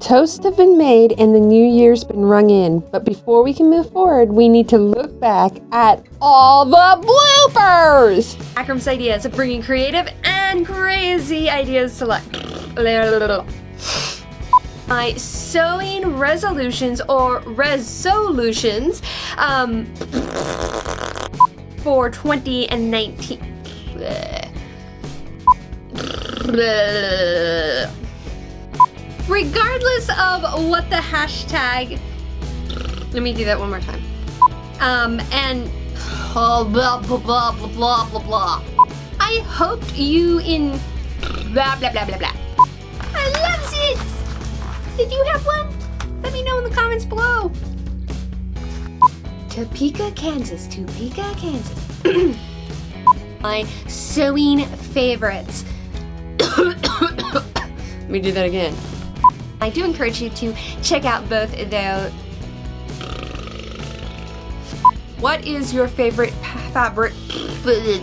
Toasts have been made and the new year's been rung in, but before we can move forward, we need to look back at all the bloopers! Akram's ideas of bringing creative and crazy ideas to life. My sewing resolutions or resolutions for 2019. Regardless of what the hashtag, let me do that one more time. And blah blah blah blah blah blah blah. I hoped you in blah blah blah blah blah. I love it. Did you have one? Let me know in the comments below. Topeka, Kansas. Topeka, Kansas. My sewing favorites. Let me do that again. I do encourage you to check out both those. What is your favorite fabric? Hello,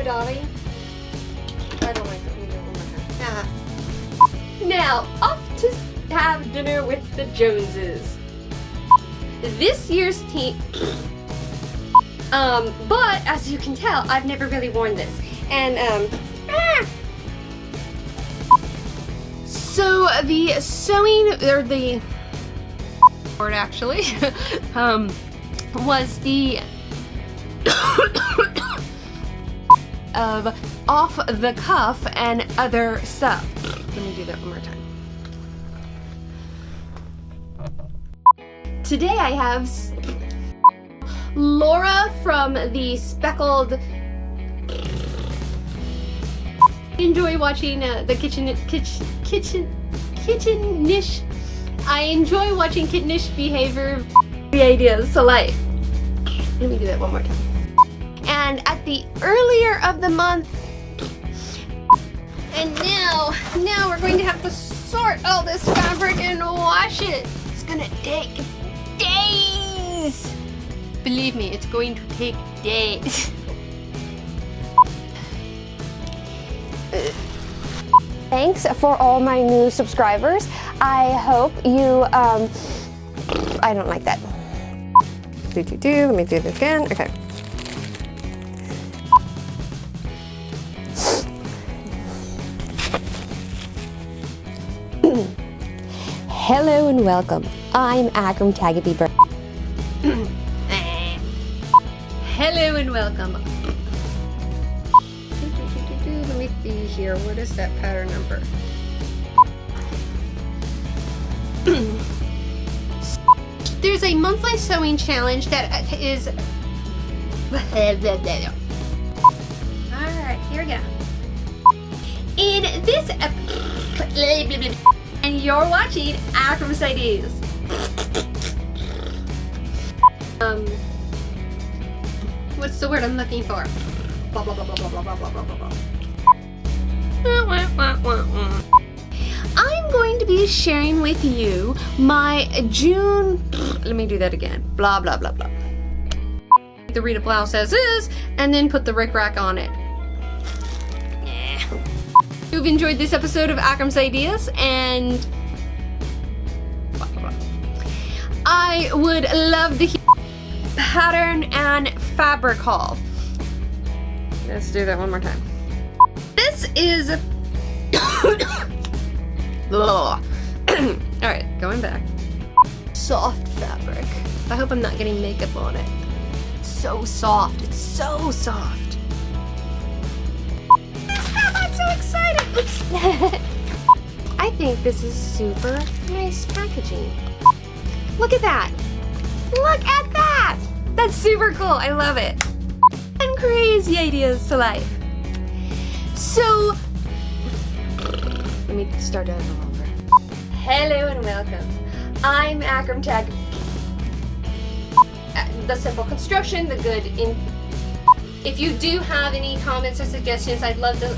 Dolly. I don't like it. Now, off to have dinner with the Joneses. This year's team. But as you can tell, I've never really worn this. And, so the sewing, or the word actually, was the of off the cuff and other stuff. Let me do that one more time. Today I have Laura from the Speckled. Enjoy watching the kittenish. I enjoy watching kittenish behavior ideas to life. Let me do that one more time. And at the earlier of the month, and now we're going to have to sort all this fabric and wash it. It's gonna take days. Believe me, it's going to take days. Thanks for all my new subscribers. I hope you, I don't like that. Let me do this again. Okay. Hello and welcome. I'm Akram Tagaby Bird. Hello and welcome. Let me see here. What is that pattern number? There's a monthly sewing challenge that is. Alright, here we go. In this and you're watching Akram's Ideas. What's the word I'm looking for? Blah blah blah blah blah blah blah blah blah blah. I'm going to be sharing with you my June. Let me do that again. Blah blah blah blah. The Rita blouse as is, and then put the rickrack on it. You've enjoyed this episode of Akram's Ideas, and I would love to hear pattern and fabric haul. Let's do that one more time. This is alright, going back. Soft fabric. I hope I'm not getting makeup on it. It's so soft. It's so soft. I'm so excited. Oops. I think this is super nice packaging. Look at that. Look at that. That's super cool. I love it. And crazy ideas to life. So, let me start that all over. Hello and welcome. I'm Akram Tag. The simple construction, the good in. If you do have any comments or suggestions, I'd love to.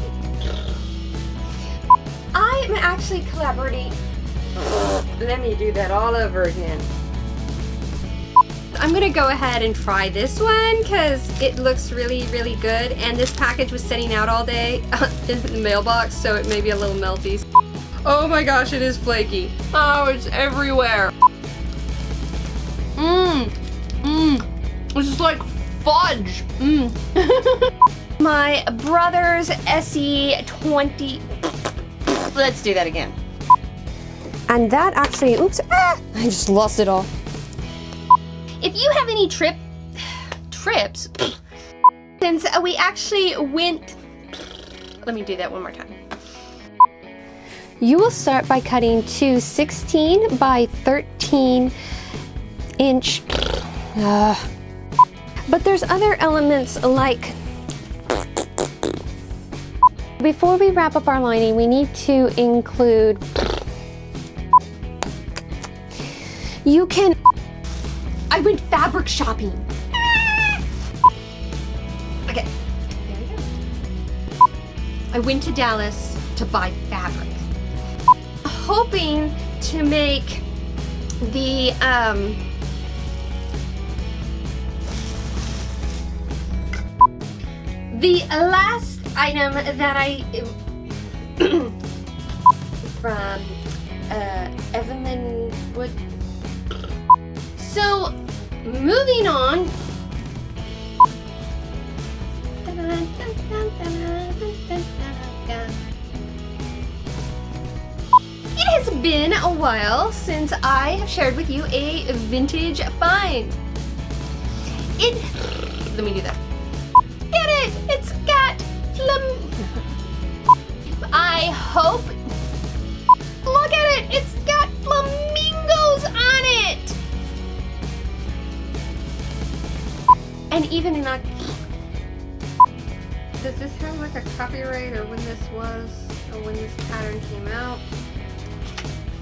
I'm actually collaborating. Let me do that all over again. I'm gonna go ahead and try this one because it looks really, really good. And this package was sitting out all day in the mailbox, so it may be a little melty. Oh my gosh, it is flaky. Oh, it's everywhere. It's just like fudge. My brother's SE20. Let's do that again. And that actually, oops, I just lost it all. If you have any trips, since we actually went, let me do that one more time. You will start by cutting two 16 by 13 inch, but there's other elements like, before we wrap up our lining, we need to include, I went fabric shopping. Okay, there we go. I went to Dallas to buy fabric, hoping to make the last item that I from Evelyn Wood. So moving on. It has been a while since I have shared with you a vintage find. Let me do that. Get it! It's got I hope. Look at it! It's got flamingos on it! And even in does this have like a copyright or when this was, or when this pattern came out?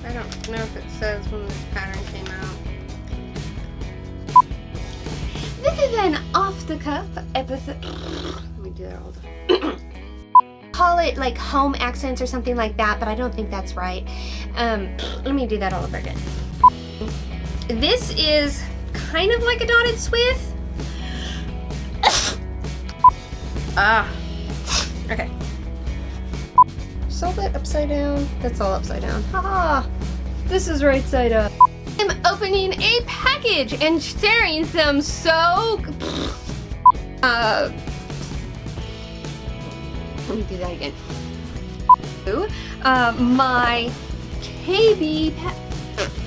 I don't know if it says when this pattern came out. This is an off-the-cuff episode. Let me do that all the time. Call it like home accents or something like that, but I don't think that's right. Let me do that all over again. This is kind of like a dotted swift. Okay. Sold it upside down. That's all upside down. Haha. This is right side up. I'm opening a package and sharing some so. Let me do that again. My KB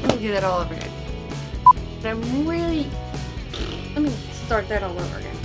let me do that all over again. I'm really. Let me start that all over again.